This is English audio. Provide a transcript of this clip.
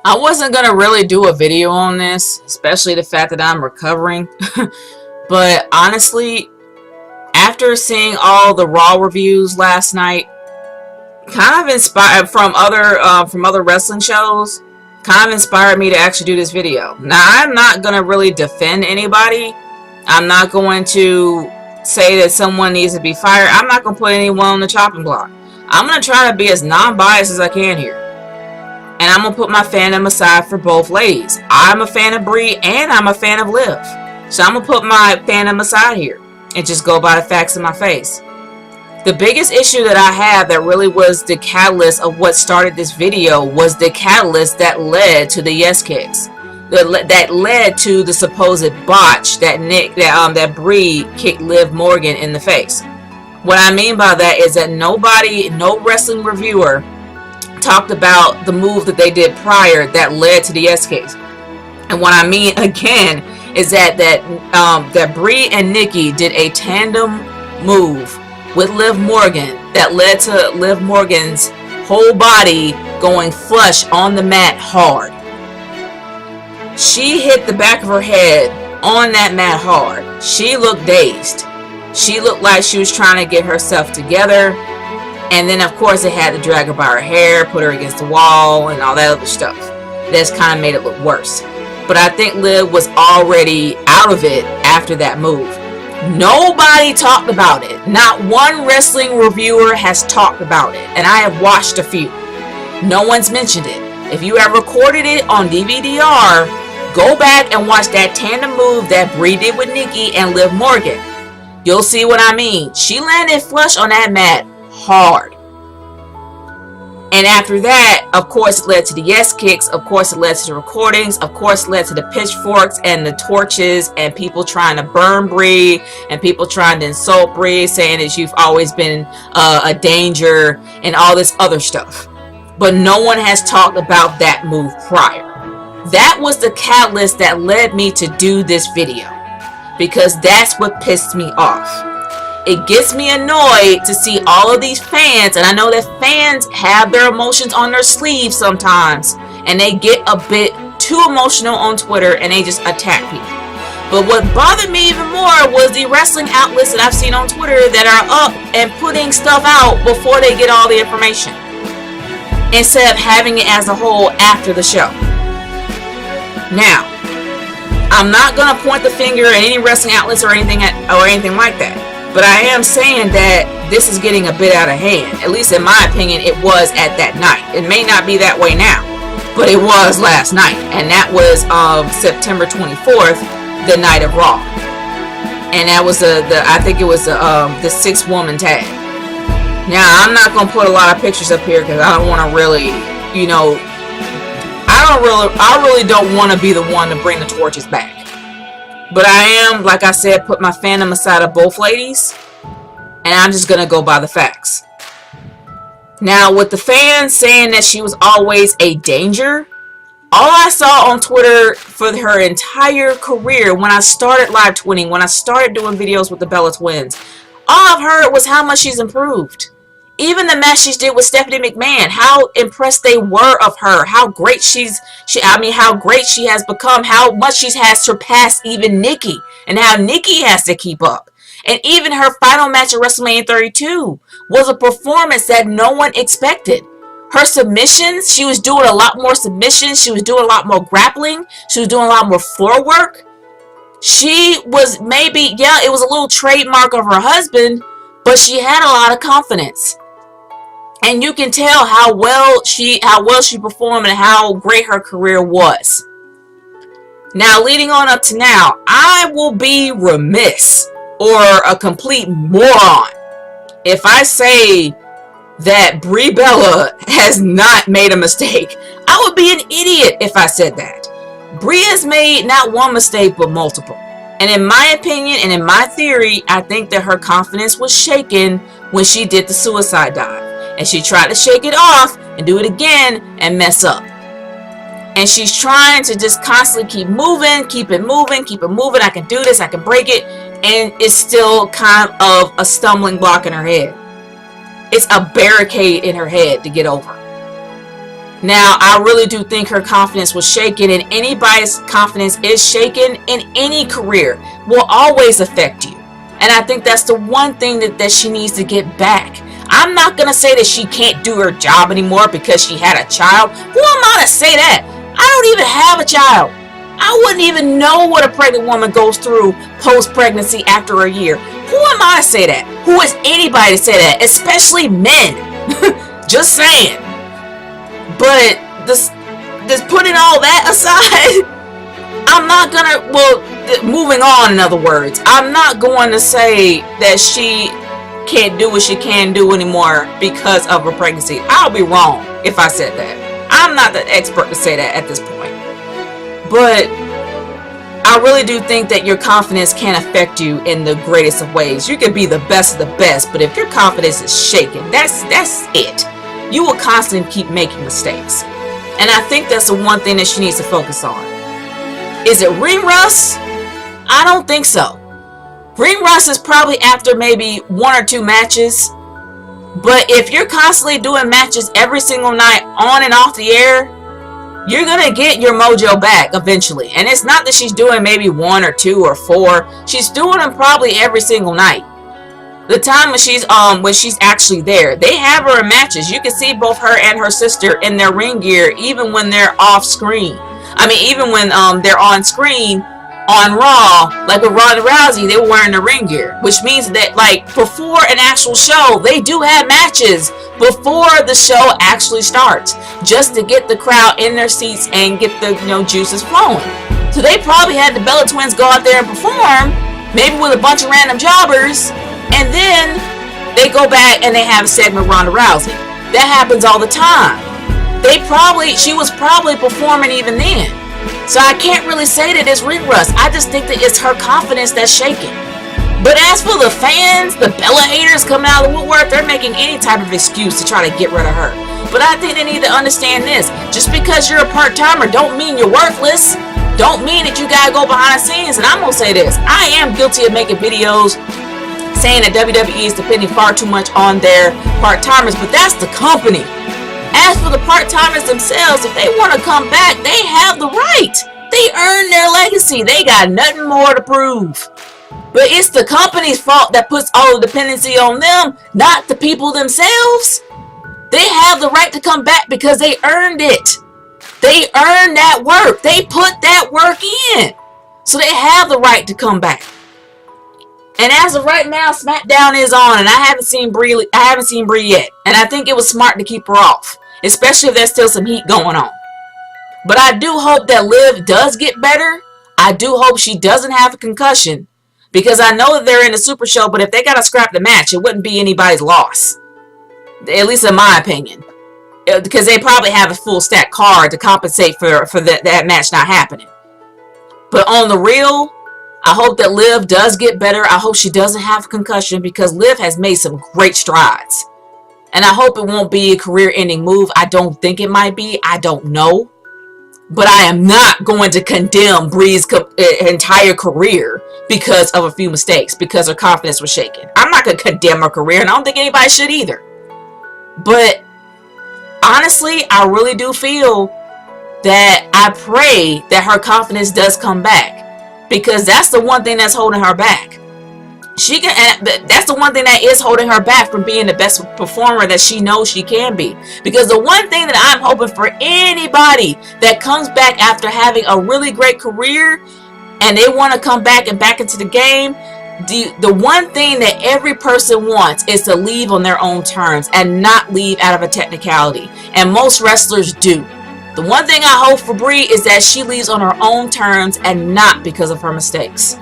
I wasn't gonna really do a video on this, especially the fact that I'm recovering. But honestly, after seeing all the Raw reviews last night, kind of inspired from other wrestling shows, kind of inspired me to actually do this video. Now, I'm not gonna really defend anybody. I'm not going to say that someone needs to be fired. I'm not gonna put anyone on the chopping block. I'm gonna try to be as non-biased as I can here. And I'm going to put my fandom aside for both ladies. I'm a fan of Brie and I'm a fan of Liv. So I'm going to put my fandom aside here and just go by the facts in my face. The biggest issue that I have that really was the catalyst of what started this video was the catalyst that led to the yes kicks. That led to the supposed botch that Brie kicked Liv Morgan in the face. What I mean by that is that no wrestling reviewer talked about the move that they did prior that led to the yes kicks. And what I mean again is that Brie and Nikki did a tandem move with Liv Morgan that led to Liv Morgan's whole body going flush on the mat hard. She hit the back of her head on that mat hard. She looked dazed. She looked like she was trying to get herself together. And then, of course, they had to drag her by her hair, put her against the wall, and all that other stuff. That's kind of made it look worse. But I think Liv was already out of it after that move. Nobody talked about it. Not one wrestling reviewer has talked about it. And I have watched a few. No one's mentioned it. If you have recorded it on DVD-R, go back and watch that tandem move that Brie did with Nikki and Liv Morgan. You'll see what I mean. She landed flush on that mat hard. And after that, of course, it led to the yes kicks. Of course, it led to the recordings. Of course, it led to the pitchforks and the torches and people trying to burn Brie and people trying to insult Brie, saying that you've always been a danger and all this other stuff. But no one has talked about that move prior. That was the catalyst that led me to do this video, because that's what pissed me off. It gets me annoyed to see all of these fans, and I know that fans have their emotions on their sleeves sometimes, and they get a bit too emotional on Twitter and they just attack people. But what bothered me even more was the wrestling outlets that I've seen on Twitter that are up and putting stuff out before they get all the information, instead of having it as a whole after the show. Now, I'm not going to point the finger at any wrestling outlets or anything like that. But I am saying that this is getting a bit out of hand. At least in my opinion, it was at that night. It may not be that way now, but it was last night. And that was September 24th, the night of Raw. And that was I think it was the 6-woman tag. Now, I'm not going to put a lot of pictures up here because I don't want to really, I really don't want to be the one to bring the torches back. But I am, like I said, put my fandom aside of both ladies, and I'm just going to go by the facts. Now, with the fans saying that she was always a danger, all I saw on Twitter for her entire career, when I started live tweeting, when I started doing videos with the Bella Twins, all I've heard was how much she's improved. Even the match she did with Stephanie McMahon, how impressed they were of her, how great how great she has become, how much she has surpassed even Nikki, and how Nikki has to keep up. And even her final match at WrestleMania 32 was a performance that no one expected. Her submissions, she was doing a lot more submissions, she was doing a lot more grappling, she was doing a lot more floor work. She was maybe, it was a little trademark of her husband, but she had a lot of confidence. And you can tell how well she performed and how great her career was. Now, leading on up to now, I will be remiss or a complete moron if I say that Brie Bella has not made a mistake. I would be an idiot if I said that. Brie has made not one mistake, but multiple. And in my opinion, and in my theory, I think that her confidence was shaken when she did the suicide dive. And she tried to shake it off and do it again and mess up. And she's trying to just constantly keep moving, keep it moving. I can do this, I can break it. And it's still kind of a stumbling block in her head. It's a barricade in her head to get over. Now, I really do think her confidence was shaken, and anybody's confidence is shaken in any career will always affect you. And I think that's the one thing that she needs to get back. I'm not going to say that she can't do her job anymore because she had a child. Who am I to say that? I don't even have a child. I wouldn't even know what a pregnant woman goes through post-pregnancy after a year. Who am I to say that? Who is anybody to say that? Especially men. Just saying. But this putting all that aside, I'm not gonna, well, moving on, in other words, I'm not going to say that she can't do what she can do anymore because of her pregnancy. I'll be wrong if I said that. I'm not the expert to say that at this point. But I really do think that your confidence can affect you in the greatest of ways. You can be the best of the best, but if your confidence is shaken, that's it. You will constantly keep making mistakes. And I think that's the one thing that she needs to focus on. Is it ring rust? I don't think so. Ring rust is probably after maybe 1 or 2 matches. But if you're constantly doing matches every single night on and off the air, you're going to get your mojo back eventually. And it's not that she's doing maybe 1 or 2 or 4. She's doing them probably every single night. The time when she's actually there, they have her in matches. You can see both her and her sister in their ring gear, even when they're off screen. I mean, even when they're on screen on Raw, like with Ronda Rousey, they were wearing the ring gear, which means that, like, before an actual show, they do have matches before the show actually starts, just to get the crowd in their seats and get the juices flowing. So they probably had the Bella Twins go out there and perform, maybe with a bunch of random jobbers. And then they go back and they have a segment with Ronda Rousey. That happens all the time. She was probably performing even then. So I can't really say that it's ring rust. I just think that it's her confidence that's shaking. But as for the fans, the Bella haters coming out of the woodwork, they're making any type of excuse to try to get rid of her. But I think they need to understand this. Just because you're a part-timer don't mean you're worthless. Don't mean that you gotta go behind the scenes. And I'm gonna say this. I am guilty of making videos saying that WWE is depending far too much on their part-timers, but that's the company. As for the part-timers themselves, if they want to come back, they have the right. They earned their legacy. They got nothing more to prove. But it's the company's fault that puts all the dependency on them, not the people themselves. They have the right to come back because they earned it. They earned that work. They put that work in. So they have the right to come back. And as of right now, SmackDown is on, and I haven't seen Brie yet. And I think it was smart to keep her off, especially if there's still some heat going on. But I do hope that Liv does get better. I do hope she doesn't have a concussion, because I know that they're in the Super Show, but if they gotta scrap the match, it wouldn't be anybody's loss. At least in my opinion. Because they probably have a full stack card to compensate for that match not happening. But on the real, I hope that Liv does get better. I hope she doesn't have a concussion, because Liv has made some great strides. And I hope it won't be a career-ending move. I don't think it might be. I don't know. But I am not going to condemn Brie's entire career because of a few mistakes, because her confidence was shaken. I'm not going to condemn her career, and I don't think anybody should either. But honestly, I really do feel that I pray that her confidence does come back. Because that's the one thing that's holding her back. That's the one thing that is holding her back from being the best performer that she knows she can be. Because the one thing that I'm hoping for anybody that comes back after having a really great career and they want to come back and back into the game, the one thing that every person wants is to leave on their own terms and not leave out of a technicality. And most wrestlers do. The one thing I hope for Brie is that she leaves on her own terms and not because of her mistakes.